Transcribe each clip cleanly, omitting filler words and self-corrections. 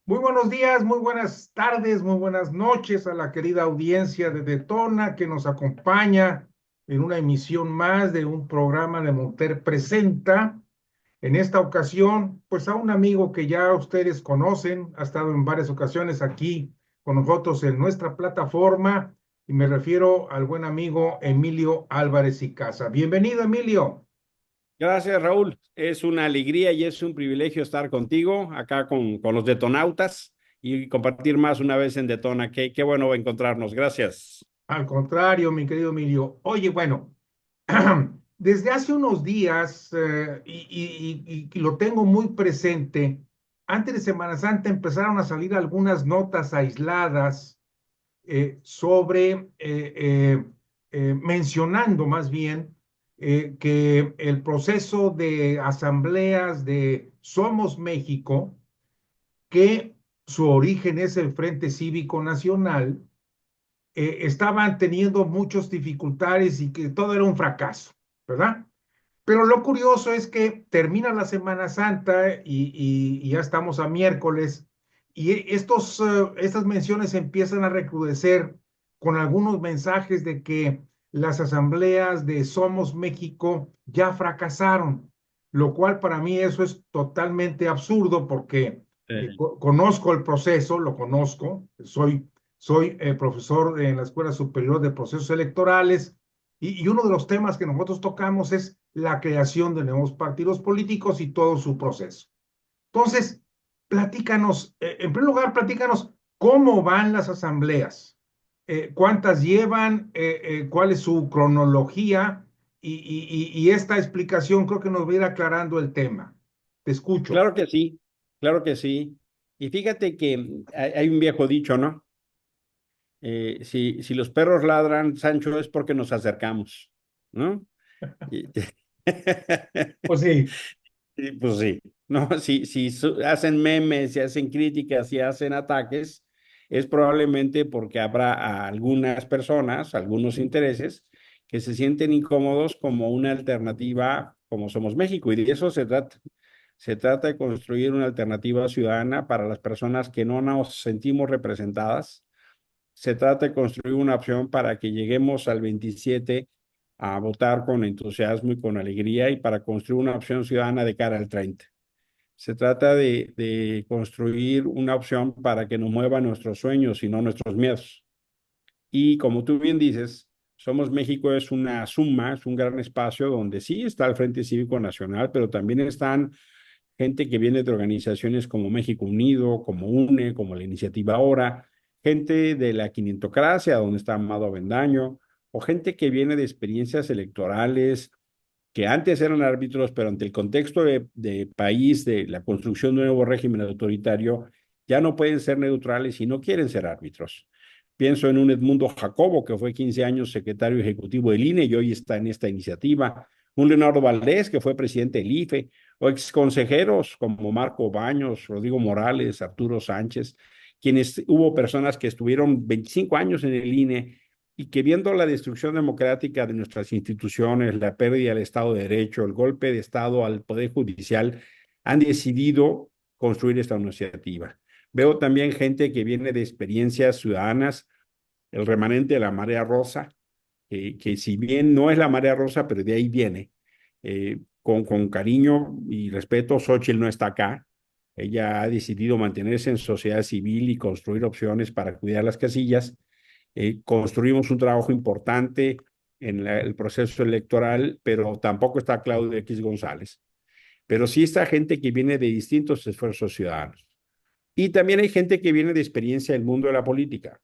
Muy buenos días, muy buenas tardes, muy buenas noches a la querida audiencia de Detona que nos acompaña en una emisión más de un programa de Monter Presenta. En esta ocasión, pues a un amigo que ya ustedes conocen, ha estado en varias ocasiones aquí con nosotros en nuestra plataforma y me refiero al buen amigo Emilio Álvarez y Casa. Bienvenido, Emilio. Gracias, Raúl. Es una alegría y es un privilegio estar contigo acá con los detonautas y compartir más una vez en Detona. Qué bueno encontrarnos. Gracias. Al contrario, mi querido Emilio. Oye, bueno. Desde hace unos días, y lo tengo muy presente, antes de Semana Santa empezaron a salir algunas notas aisladas sobre, mencionando más bien que el proceso de asambleas de Somos México, que su origen es el Frente Cívico Nacional, estaban teniendo muchas dificultades y que todo era un fracaso, ¿verdad? Pero lo curioso es que termina la Semana Santa y ya estamos a miércoles y estas menciones empiezan a recrudecer con algunos mensajes de que las asambleas de Somos México ya fracasaron, lo cual para mí eso es totalmente absurdo porque conozco el proceso, lo conozco, soy profesor en la Escuela Superior de Procesos Electorales y uno de los temas que nosotros tocamos es la creación de nuevos partidos políticos y todo su proceso. Entonces, platícanos, en primer lugar, platícanos cómo van las asambleas, cuántas llevan, cuál es su cronología y esta explicación creo que nos va a ir aclarando el tema. Te escucho. Claro que sí, claro que sí. Y fíjate que hay un viejo dicho, ¿no? Si los perros ladran, Sancho, es porque nos acercamos, ¿no? Y- Pues sí. Y, pues sí, ¿no? Si hacen memes, si hacen críticas, si hacen ataques, es probablemente porque habrá a algunas personas, algunos intereses, que se sienten incómodos como una alternativa, como Somos México, y de eso se trata. Se trata de construir una alternativa ciudadana para las personas que no nos sentimos representadas. Se trata de construir una opción para que lleguemos al 27 a votar con entusiasmo y con alegría y para construir una opción ciudadana de cara al 30. Se trata de construir una opción para que nos mueva nuestros sueños y no nuestros miedos. Y como tú bien dices, Somos México es una suma, es un gran espacio donde sí está el Frente Cívico Nacional, pero también están gente que viene de organizaciones como México Unido, como UNE, como la Iniciativa Ahora, gente de la quinientocracia, donde está Amado Avendaño, o gente que viene de experiencias electorales que antes eran árbitros, pero ante el contexto de país, de la construcción de un nuevo régimen autoritario, ya no pueden ser neutrales y no quieren ser árbitros. Pienso en un Edmundo Jacobo, que fue 15 años secretario ejecutivo del INE y hoy está en esta iniciativa, un Leonardo Valdés, que fue presidente del IFE, o exconsejeros como Marco Baños, Rodrigo Morales, Arturo Sánchez, quienes hubo personas que estuvieron 25 años en el INE y que viendo la destrucción democrática de nuestras instituciones, la pérdida del Estado de Derecho, el golpe de Estado al Poder Judicial, han decidido construir esta iniciativa. Veo también gente que viene de experiencias ciudadanas, el remanente de la marea rosa, que si bien no es la marea rosa, pero de ahí viene. Con cariño y respeto, Xochitl no está acá. Ella ha decidido mantenerse en sociedad civil y construir opciones para cuidar las casillas. Construimos un trabajo importante en el proceso electoral, pero tampoco está Claudio X González. Pero sí está gente que viene de distintos esfuerzos ciudadanos. Y también hay gente que viene de experiencia del mundo de la política.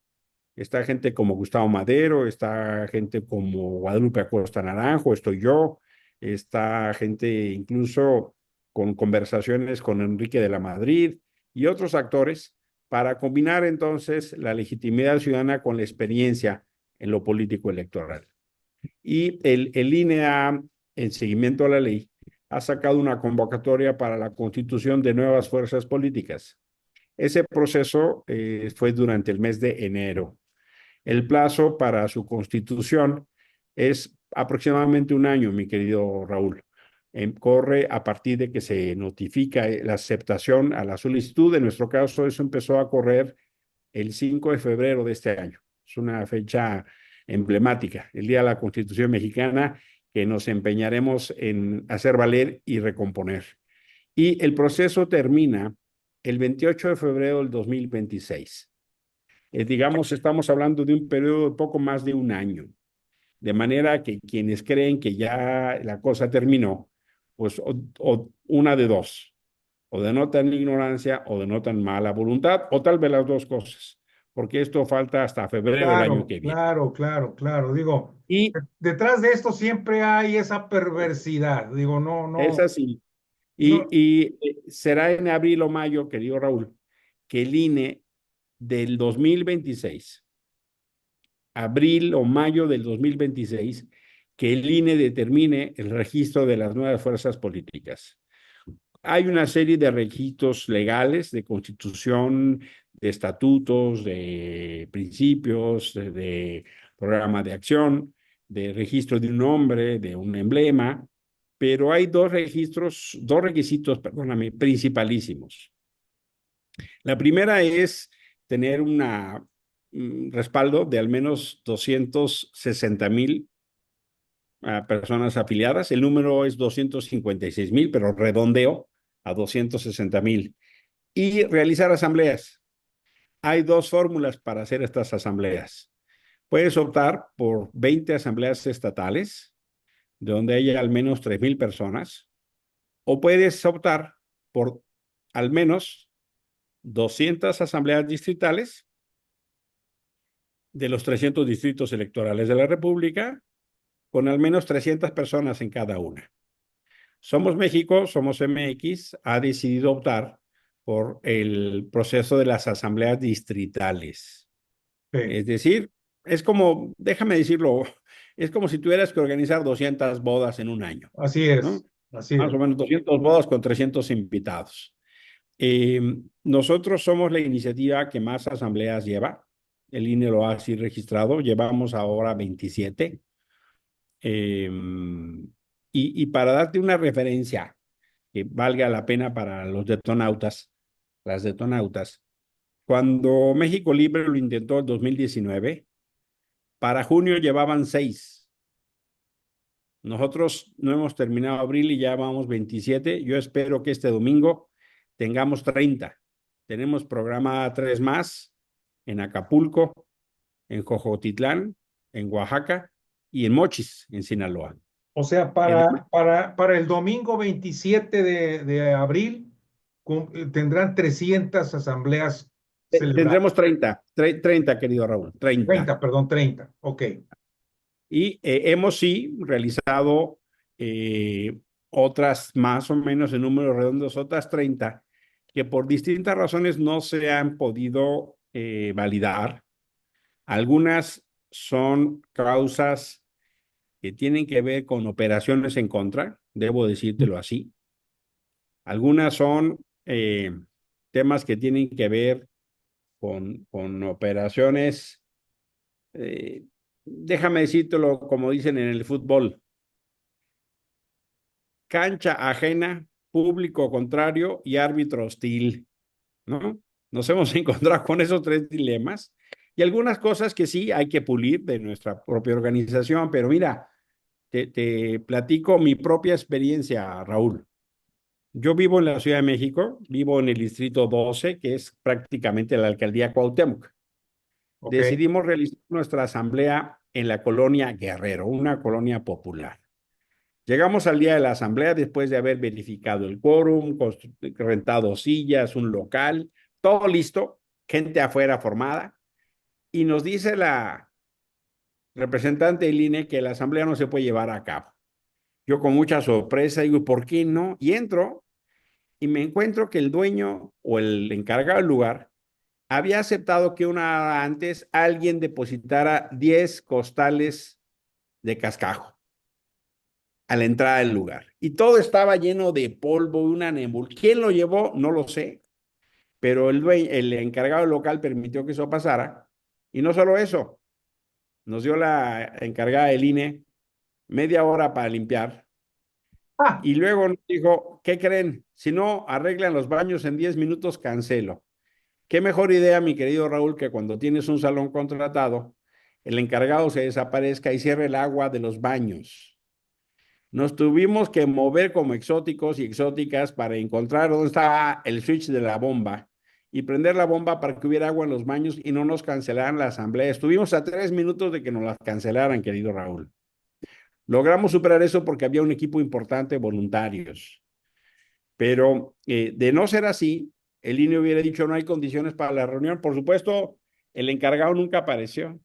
Está gente como Gustavo Madero, está gente como Guadalupe Acosta Naranjo, estoy yo, está gente incluso con conversaciones con Enrique de la Madrid y otros actores para combinar entonces la legitimidad ciudadana con la experiencia en lo político electoral. Y el INE, en seguimiento a la ley, ha sacado una convocatoria para la constitución de nuevas fuerzas políticas. Ese proceso fue durante el mes de enero. El plazo para su constitución es aproximadamente un año, mi querido Raúl. corre a partir de que se notifica la aceptación a la solicitud. En nuestro caso, eso empezó a correr el 5 de febrero de este año. Es una fecha emblemática, el Día de la Constitución Mexicana, que nos empeñaremos en hacer valer y recomponer. Y el proceso termina el 28 de febrero del 2026. Digamos, estamos hablando de un periodo de poco más de un año. De manera que quienes creen que ya la cosa terminó, pues o una de dos, o denotan ignorancia o denotan mala voluntad, o tal vez las dos cosas, porque esto falta hasta febrero del año Claro, que viene. claro, claro, claro. Digo, Y detrás de esto siempre hay esa perversidad. Digo, no, es no, así. no. Será en abril o mayo, querido Raúl, que el INE del 2026, abril o mayo del 2026, que el INE determine el registro de las nuevas fuerzas políticas. Hay una serie de registros legales, de constitución, de estatutos, de principios, de programa de acción, de registro de un nombre, de un emblema, pero hay dos requisitos, perdóname, principalísimos. La primera es tener un respaldo de al menos 260,000 personas afiliadas. El número es 256,000, pero redondeo a 260,000. Y realizar asambleas. Hay dos fórmulas para hacer estas asambleas. Puedes optar por 20 asambleas estatales, donde haya al menos 3,000 personas, o puedes optar por al menos 200 asambleas distritales de los 300 distritos electorales de la República, con al menos 300 personas en cada una. Somos México, Somos MX, ha decidido optar por el proceso de las asambleas distritales. Sí, Es decir, es como, déjame decirlo, es como si tuvieras que organizar 200 bodas en un año, así es, ¿no? así Más es. o menos 200 bodas con 300 invitados. Eh, Nosotros somos la iniciativa que más asambleas lleva. El INE lo ha así registrado. Llevamos ahora 27. Eh, y para darte una referencia que valga la pena para los detonautas, las detonautas, cuando México Libre lo intentó en 2019, para junio llevaban 6. Nosotros no hemos terminado abril y ya vamos 27. Yo espero que este domingo tengamos 30. Tenemos programa 3 más en Acapulco, en Jojotitlán, en Oaxaca y en Mochis, en Sinaloa. O sea, En para el domingo 27 de abril tendrán 300 asambleas celebradas. Tendremos 30, querido Raúl, 30. 30, perdón, 30. Ok. Y hemos sí realizado eh, otras más o menos en números redondos, otras 30, que por distintas razones no se han podido validar. Algunas son causas que tienen que ver con operaciones en contra, debo decírtelo así. Algunas son temas que tienen que ver con operaciones, eh, déjame decírtelo como dicen en el fútbol, cancha ajena, público contrario y árbitro hostil, ¿no? Nos hemos encontrado con esos tres dilemas y algunas cosas que sí hay que pulir de nuestra propia organización, pero mira, te platico mi propia experiencia, Raúl. Yo vivo en la Ciudad de México, vivo en el distrito 12, que es prácticamente la alcaldía Cuauhtémoc. Ok. Decidimos realizar nuestra asamblea en la colonia Guerrero, una colonia popular. Llegamos al día de la asamblea después de haber verificado el quórum, rentado sillas, un local, todo listo, gente afuera formada, y nos dice la representante del INE que la asamblea no se puede llevar a cabo. Yo con mucha sorpresa digo, ¿por qué no? Y entro y me encuentro que el dueño o el encargado del lugar había aceptado que una hora antes alguien depositara 10 costales de cascajo a la entrada del lugar. Y todo estaba lleno de polvo, una nebul. ¿Quién lo llevó? No lo sé, pero el encargado local permitió que eso pasara. Y no solo eso, nos dio la encargada del INE media hora para limpiar. Y luego nos dijo, ¿qué creen? Si no arreglan los baños en 10 minutos, cancelo. Qué mejor idea, mi querido Raúl, que cuando tienes un salón contratado, el encargado se desaparezca y cierre el agua de los baños. Nos tuvimos que mover como exóticos y exóticas para encontrar dónde estaba el switch de la bomba y prender la bomba para que hubiera agua en los baños y no nos cancelaran la asamblea. Estuvimos a 3 minutos de que nos la cancelaran, querido Raúl. Logramos superar eso porque había un equipo importante de voluntarios. Pero de no ser así, el INE hubiera dicho no hay condiciones para la reunión. Por supuesto, el encargado nunca apareció.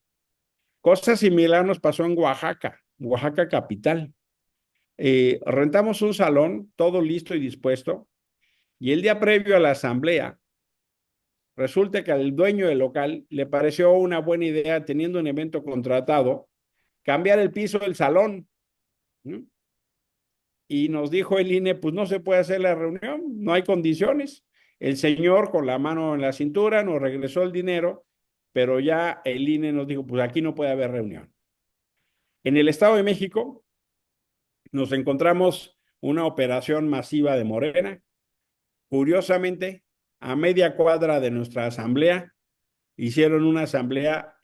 Cosa similar nos pasó en Oaxaca, Oaxaca capital. Rentamos un salón, todo listo y dispuesto, y el día previo a la asamblea, resulta que al dueño del local le pareció una buena idea, teniendo un evento contratado, cambiar el piso del salón, ¿no? Y nos dijo el INE, pues no se puede hacer la reunión, no hay condiciones. El señor con la mano en la cintura nos regresó el dinero, pero ya el INE nos dijo, pues aquí no puede haber reunión. En el Estado de México nos encontramos una operación masiva de Morena. Curiosamente, a media cuadra de nuestra asamblea, hicieron una asamblea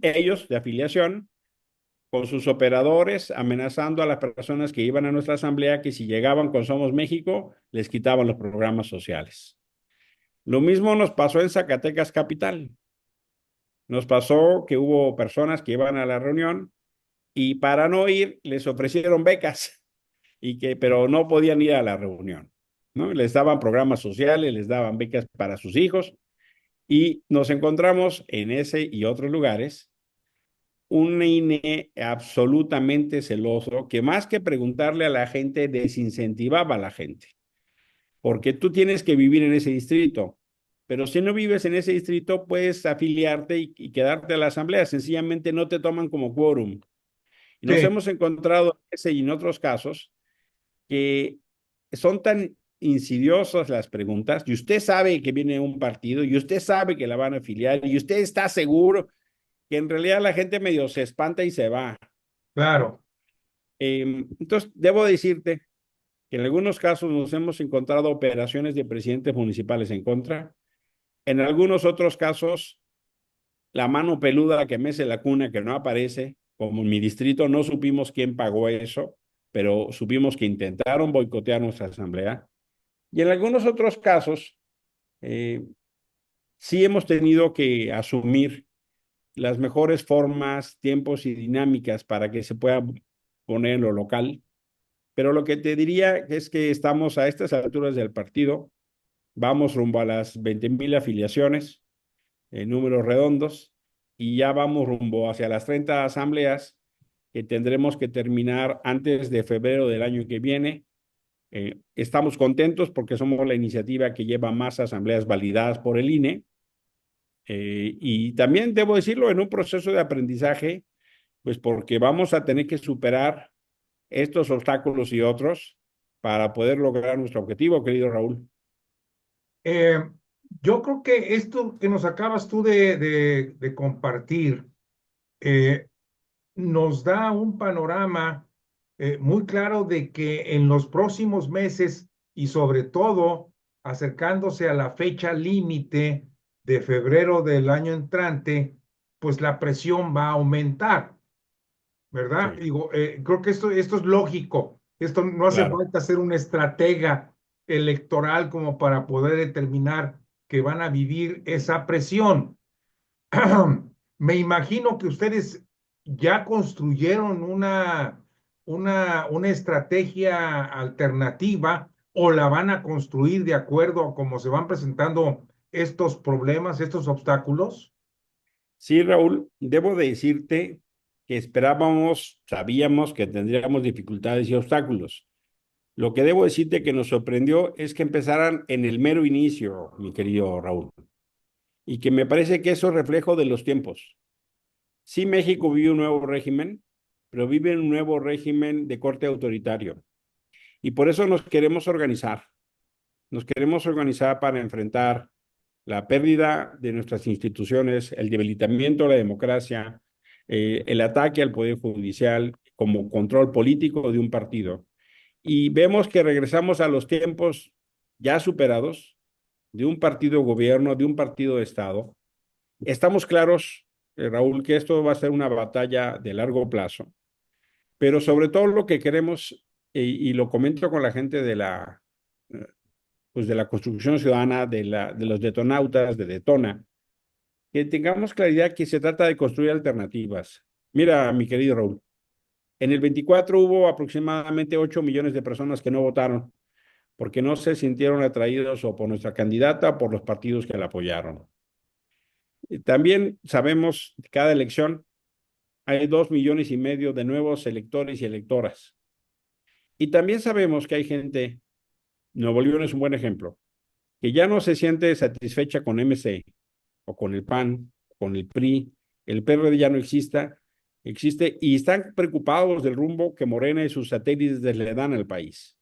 ellos de afiliación con sus operadores, amenazando a las personas que iban a nuestra asamblea que si llegaban con Somos México, les quitaban los programas sociales. Lo mismo nos pasó en Zacatecas Capital. Nos pasó que hubo personas que iban a la reunión y para no ir les ofrecieron becas, pero no podían ir a la reunión, ¿no? Les daban programas sociales, les daban becas para sus hijos y nos encontramos en ese y otros lugares un INE absolutamente celoso que más que preguntarle a la gente desincentivaba a la gente, porque tú tienes que vivir en ese distrito, pero si no vives en ese distrito puedes afiliarte y quedarte a la asamblea, sencillamente no te toman como quórum. Y nos Sí, hemos encontrado en ese y en otros casos que son tan insidiosas las preguntas, y usted sabe que viene un partido, y usted sabe que la van a afiliar, y usted está seguro que en realidad la gente medio se espanta y se va. claro. Entonces, debo decirte que en algunos casos nos hemos encontrado operaciones de presidentes municipales en contra, en algunos otros casos, la mano peluda que mece la cuna que no aparece, como en mi distrito no supimos quién pagó eso, pero supimos que intentaron boicotear nuestra asamblea. Y en algunos otros casos, eh, sí hemos tenido que asumir las mejores formas, tiempos y dinámicas para que se pueda poner en lo local. Pero lo que te diría es que estamos a estas alturas del partido, vamos rumbo a las 20,000 afiliaciones, en números redondos, y ya vamos rumbo hacia las 30 asambleas que tendremos que terminar antes de febrero del año que viene. Estamos contentos porque somos la iniciativa que lleva más asambleas validadas por el INE. Y también debo decirlo, en un proceso de aprendizaje, pues porque vamos a tener que superar estos obstáculos y otros para poder lograr nuestro objetivo, querido Raúl. Eh, yo creo que esto que nos acabas tú de compartir eh, nos da un panorama muy claro de que en los próximos meses y sobre todo acercándose a la fecha límite de febrero del año entrante, pues la presión va a aumentar, ¿verdad? Sí, Digo, creo que esto es lógico. Esto no hace claro. falta ser un estratega electoral como para poder determinar que van a vivir esa presión. Me imagino que ustedes ya construyeron una estrategia alternativa o la van a construir de acuerdo a cómo se van presentando estos problemas, estos obstáculos. Sí, Raúl, debo de decirte que esperábamos, sabíamos que tendríamos dificultades y obstáculos. Lo que debo decirte que nos sorprendió es que empezaran en el mero inicio, mi querido Raúl, y que me parece que eso es reflejo de los tiempos. Sí, México vive un nuevo régimen, pero vive un nuevo régimen de corte autoritario. Y por eso nos queremos organizar. Nos queremos organizar para enfrentar la pérdida de nuestras instituciones, el debilitamiento de la democracia, el ataque al Poder Judicial como control político de un partido y vemos que regresamos a los tiempos ya superados de un partido gobierno, de un partido de Estado. Estamos claros, Raúl, que esto va a ser una batalla de largo plazo, pero sobre todo lo que queremos, y lo comento con la gente pues de la construcción ciudadana, de los detonautas, de Detona, que tengamos claridad que se trata de construir alternativas. Mira, mi querido Raúl, en el 24 hubo aproximadamente 8 millones de personas que no votaron porque no se sintieron atraídos o por nuestra candidata o por los partidos que la apoyaron. Y también sabemos que cada elección hay 2,5 millones de nuevos electores y electoras. Y también sabemos que hay gente, Nuevo León es un buen ejemplo, que ya no se siente satisfecha con MC o con el PAN, con el PRI, el PRD ya no existe y están preocupados del rumbo que Morena y sus satélites le dan al país.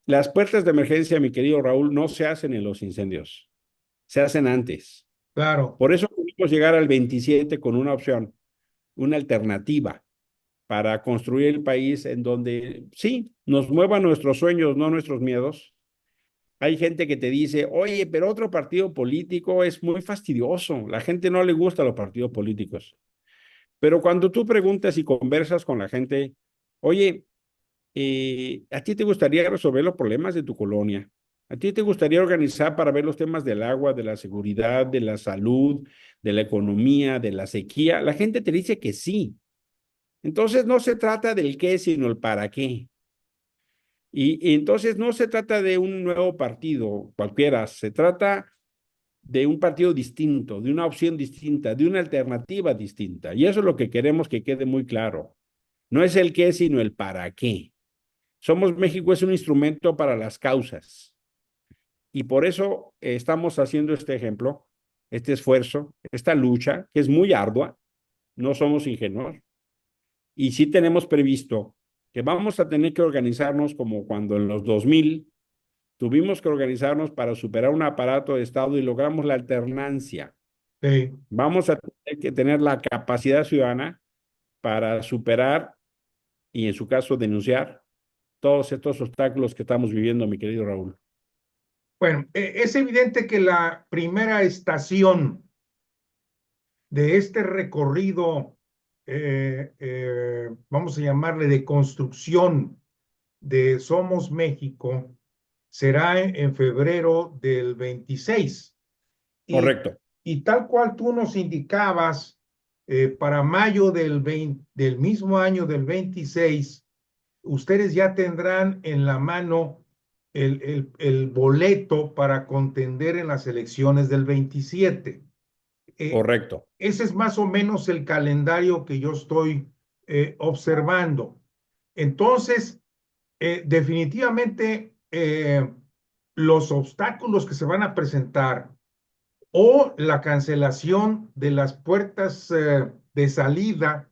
Las puertas de emergencia, mi querido Raúl, no se hacen en los incendios, se hacen antes. Claro. Por eso pudimos llegar al 27 con una opción, una alternativa para construir el país en donde sí, nos muevan nuestros sueños, no nuestros miedos. Hay gente que te dice, oye, pero otro partido político es muy fastidioso. La gente no le gusta los partidos políticos. Pero cuando tú preguntas y conversas con la gente, oye, ¿a ti te gustaría resolver los problemas de tu colonia? ¿A ti te gustaría organizar para ver los temas del agua, de la seguridad, de la salud, de la economía, de la sequía? La gente te dice que sí. Entonces no se trata del qué, sino el para qué. Y entonces no se trata de un nuevo partido cualquiera, se trata de un partido distinto, de una opción distinta, de una alternativa distinta. Y eso es lo que queremos que quede muy claro. No es el qué, sino el para qué. Somos México es un instrumento para las causas. Y por eso estamos haciendo este ejemplo, este esfuerzo, esta lucha, que es muy ardua, no somos ingenuos, y sí tenemos previsto que vamos a tener que organizarnos como cuando en los 2000 tuvimos que organizarnos para superar un aparato de Estado y logramos la alternancia. Sí. Vamos a tener que tener la capacidad ciudadana para superar y en su caso denunciar todos estos obstáculos que estamos viviendo, mi querido Raúl. Bueno, es evidente que la primera estación de este recorrido, vamos a llamarle de construcción de Somos México, será en febrero del 26. Y, Correcto, y tal cual tú nos indicabas, para mayo del mismo año del 26, ustedes ya tendrán en la mano el boleto para contender en las elecciones del 27. Eh, correcto, Ese es más o menos el calendario que yo estoy observando. Entonces, definitivamente, los obstáculos que se van a presentar o la cancelación de las puertas de salida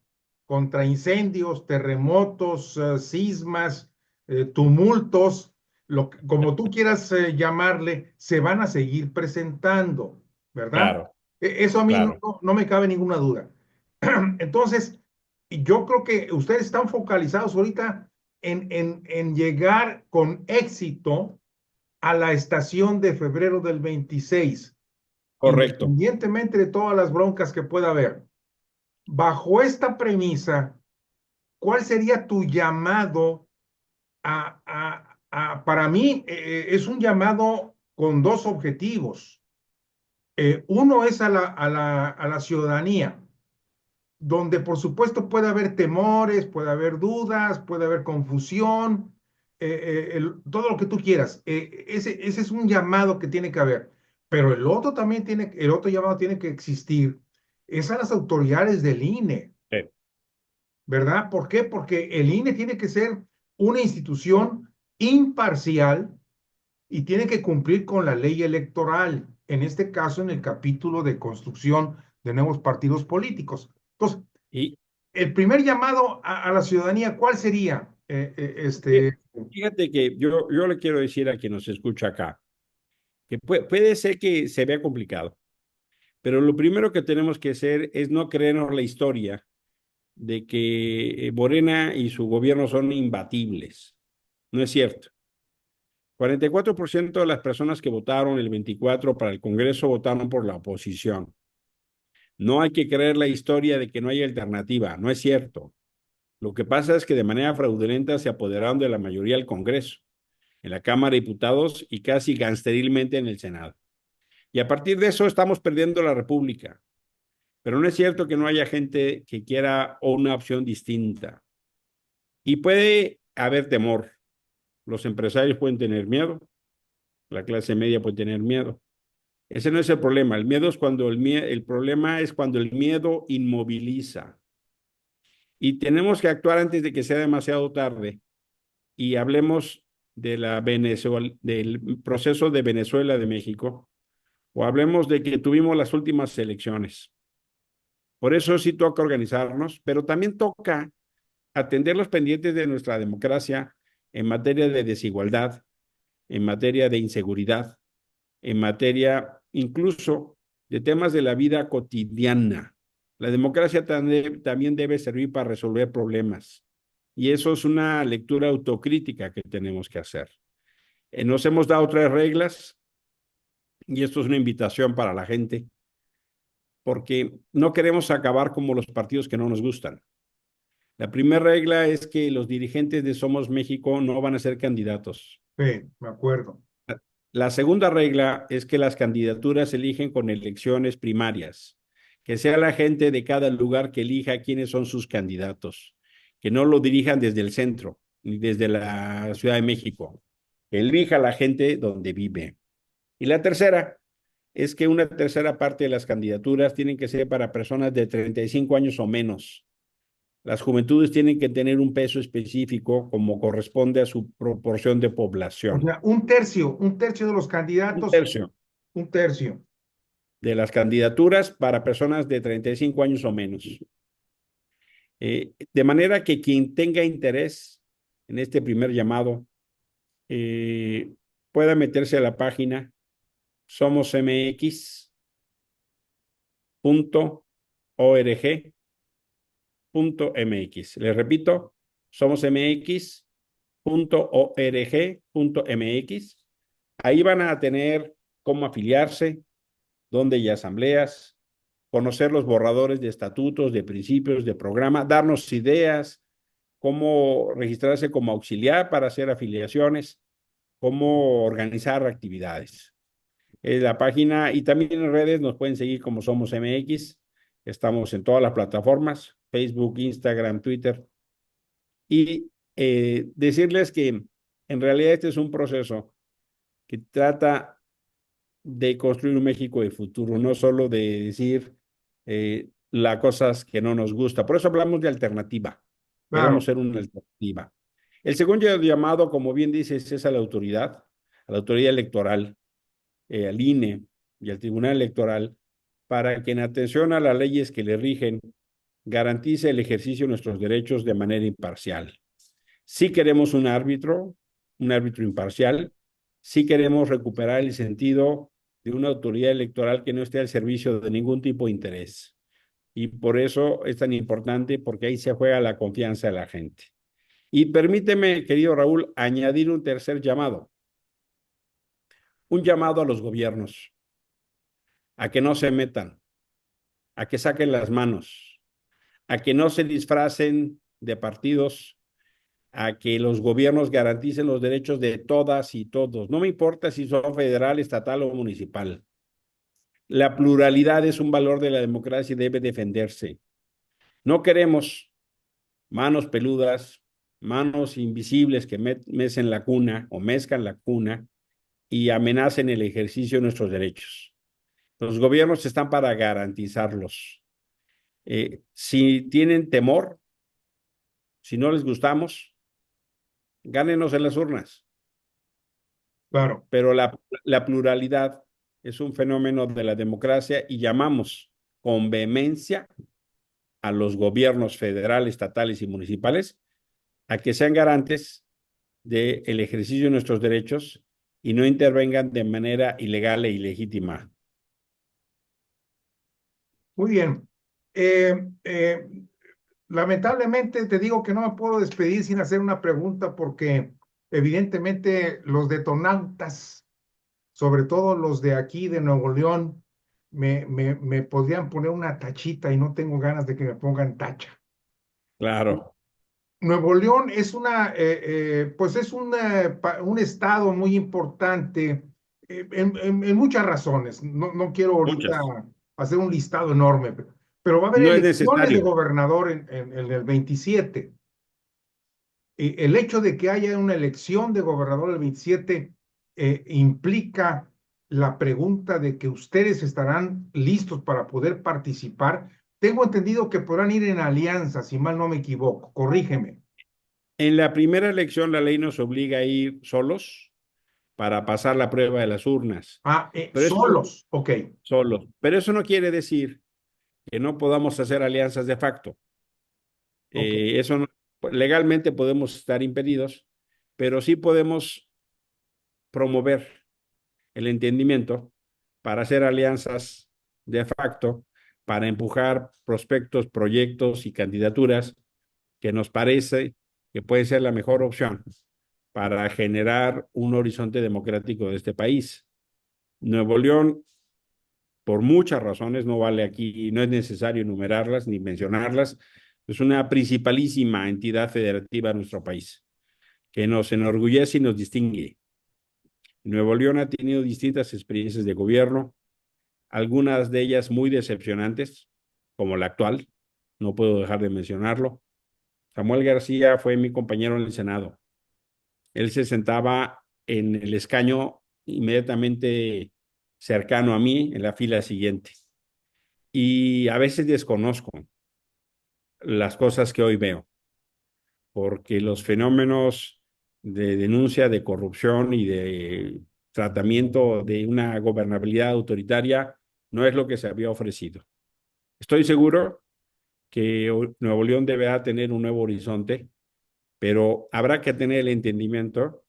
contra incendios, terremotos, sismas, tumultos, como tú quieras llamarle, se van a seguir presentando, ¿verdad? claro, Eso a mí claro, no me cabe ninguna duda. Entonces, yo creo que ustedes están focalizados ahorita en llegar con éxito a la estación de febrero del 26, correcto, independientemente de todas las broncas que pueda haber. Bajo esta premisa, ¿cuál sería tu llamado para mí, es un llamado con dos objetivos. Uno es a la ciudadanía, donde por supuesto puede haber temores, puede haber dudas, puede haber confusión, todo lo que tú quieras. Ese es un llamado que tiene que haber. Pero el otro llamado tiene que existir, es a las autoridades del INE, sí, ¿verdad? ¿Por qué? Porque el INE tiene que ser una institución imparcial y tiene que cumplir con la ley electoral, en este caso en el capítulo de construcción de nuevos partidos políticos. Entonces, y el primer llamado a la ciudadanía, ¿cuál sería? fíjate que yo le quiero decir a quien nos escucha acá, que puede ser que se vea complicado, pero lo primero que tenemos que hacer es no creernos la historia de que Morena y su gobierno son imbatibles. No es cierto. 44% de las personas que votaron el 24 para el Congreso votaron por la oposición. No hay que creer la historia de que no hay alternativa, no es cierto. Lo que pasa es que de manera fraudulenta se apoderaron de la mayoría del Congreso, en la Cámara de Diputados y casi gangsterilmente en el Senado. Y a partir de eso estamos perdiendo la República. Pero no es cierto que no haya gente que quiera una opción distinta. Y puede haber temor. Los empresarios pueden tener miedo, la clase media puede tener miedo. Ese no es el problema. El miedo es cuando el problema es cuando el miedo inmoviliza. Y tenemos que actuar antes de que sea demasiado tarde. Y hablemos de del proceso de Venezuela de México, o hablemos de que tuvimos las últimas elecciones. Por eso sí toca organizarnos, pero también toca atender los pendientes de nuestra democracia en materia de desigualdad, en materia de inseguridad, en materia incluso de temas de la vida cotidiana. La democracia también debe servir para resolver problemas. Y eso es una lectura autocrítica que tenemos que hacer. Nos hemos dado 3 reglas y esto es una invitación para la gente, porque no queremos acabar como los partidos que no nos gustan. La primera regla es que los dirigentes de Somos México no van a ser candidatos. Sí, me acuerdo. La segunda regla es que las candidaturas se eligen con elecciones primarias, que sea la gente de cada lugar que elija quiénes son sus candidatos, que no lo dirijan desde el centro ni desde la Ciudad de México, que elija la gente donde vive. Y la tercera es que una tercera parte de las candidaturas tienen que ser para personas de 35 años o menos. Las juventudes tienen que tener un peso específico como corresponde a su proporción de O población. sea, un tercio de los Un candidatos, tercio un tercio. de las candidaturas para personas de 35 años o menos. De manera que quien tenga interés en este primer llamado pueda meterse a la página somosmx.org.mx. Les repito, somosmx.org.mx. Ahí van a tener cómo afiliarse, dónde hay asambleas, conocer los borradores de estatutos, de principios, de programa, darnos ideas, cómo registrarse como auxiliar para hacer afiliaciones, cómo organizar actividades. La página y también en redes nos pueden seguir como Somos MX. Estamos en todas las plataformas, Facebook, Instagram, Twitter. Y decirles que en realidad este es un proceso que trata de construir un México de futuro, no solo de decir las cosas que no nos gusta. Por eso hablamos de alternativa. Queremos Claro. ser una alternativa. El segundo llamado, como bien dices, es a la autoridad electoral, al INE y al Tribunal Electoral, para que en atención a las leyes que le rigen, garantice el ejercicio de nuestros derechos de manera imparcial. Sí queremos un árbitro imparcial, sí queremos recuperar el sentido de una autoridad electoral que no esté al servicio de ningún tipo de interés. Y por eso es tan importante, porque ahí se juega la confianza de la gente. Y permíteme, querido Raúl, añadir un tercer llamado. Un llamado a los gobiernos, a que no se metan, a que saquen las manos, a que no se disfracen de partidos, a que los gobiernos garanticen los derechos de todas y todos. No me importa si son federal, estatal o municipal. La pluralidad es un valor de la democracia y debe defenderse. No queremos manos peludas, manos invisibles que mecen la cuna o mezcan la cuna y amenacen el ejercicio de nuestros derechos. Los gobiernos están para garantizarlos. Si tienen temor, si no les gustamos, gánenos en las urnas. Claro. Pero la pluralidad es un fenómeno de la democracia y llamamos con vehemencia a los gobiernos federales, estatales y municipales a que sean garantes del ejercicio de nuestros derechos y no intervengan de manera ilegal e ilegítima. Muy bien. Eh, eh, Lamentablemente te digo que no me puedo despedir sin hacer una pregunta porque evidentemente los detonautas, sobre todo los de aquí de Nuevo León, me podrían poner una tachita y no tengo ganas de que me pongan tacha. Claro, Nuevo León es pues es un estado muy importante en muchas razones. No quiero ahorita muchas. hacer un listado enorme, pero va a haber No es elecciones de necesario. gobernador en el 27. Y el hecho de que haya una elección de gobernador el 27 implica la pregunta de que ustedes estarán listos para poder participar. Tengo entendido que podrán ir en alianza, si mal no me equivoco. Corrígeme. En la primera elección la ley nos obliga a ir solos para pasar la prueba de las urnas, Ah, pero eso solos. Ok, solos. Pero eso no quiere decir que no podamos hacer alianzas de facto. ok. Eso legalmente podemos estar impedidos, pero sí podemos promover el entendimiento para hacer alianzas de facto, para empujar prospectos, proyectos y candidaturas que nos parece que puede ser la mejor opción para generar un horizonte democrático de este país. Nuevo León, por muchas razones, no vale aquí, no es necesario enumerarlas ni mencionarlas, es una principalísima entidad federativa de nuestro país, que nos enorgullece y nos distingue. Nuevo León ha tenido distintas experiencias de gobierno, algunas de ellas muy decepcionantes, como la actual, no puedo dejar de mencionarlo. Samuel García fue mi compañero en el Senado. Él se sentaba en el escaño inmediatamente cercano a mí, en la fila siguiente. Y a veces desconozco las cosas que hoy veo, porque los fenómenos de denuncia de corrupción y de tratamiento de una gobernabilidad autoritaria no es lo que se había ofrecido. Estoy seguro que Nuevo León deberá tener un nuevo horizonte, pero habrá que tener el entendimiento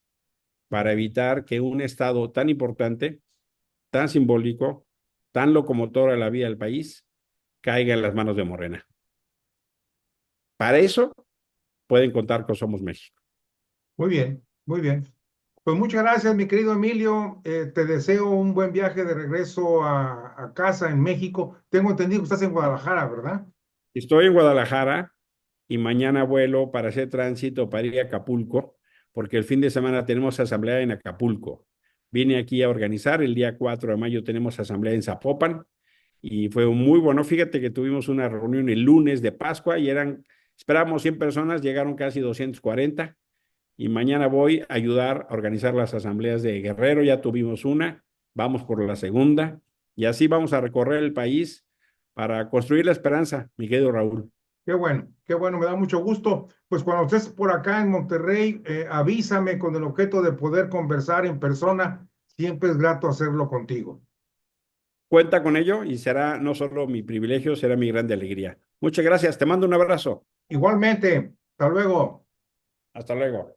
para evitar que un Estado tan importante, tan simbólico, tan locomotor a la vida del país, caiga en las manos de Morena. Para eso pueden contar con Somos México. Muy bien, muy bien. Pues muchas gracias, mi querido Emilio. Te deseo un buen viaje de regreso a casa en México. Tengo entendido que estás en Guadalajara, ¿verdad? Estoy en Guadalajara y mañana vuelo para hacer tránsito para ir a Acapulco, porque el fin de semana tenemos asamblea en Acapulco. Vine aquí a organizar, el día 4 de mayo tenemos asamblea en Zapopan y fue muy bueno. Fíjate que tuvimos una reunión el lunes de Pascua y esperábamos 100 personas, llegaron casi 240 y mañana voy a ayudar a organizar las asambleas de Guerrero, ya tuvimos una, vamos por la segunda y así vamos a recorrer el país para construir la esperanza, mi querido Raúl. Qué bueno, me da mucho gusto. Pues cuando estés por acá en Monterrey, avísame con el objeto de poder conversar en persona. Siempre es grato hacerlo contigo. Cuenta con ello y será no solo mi privilegio, será mi grande alegría. Muchas gracias, te mando un abrazo. Igualmente, hasta luego. Hasta luego.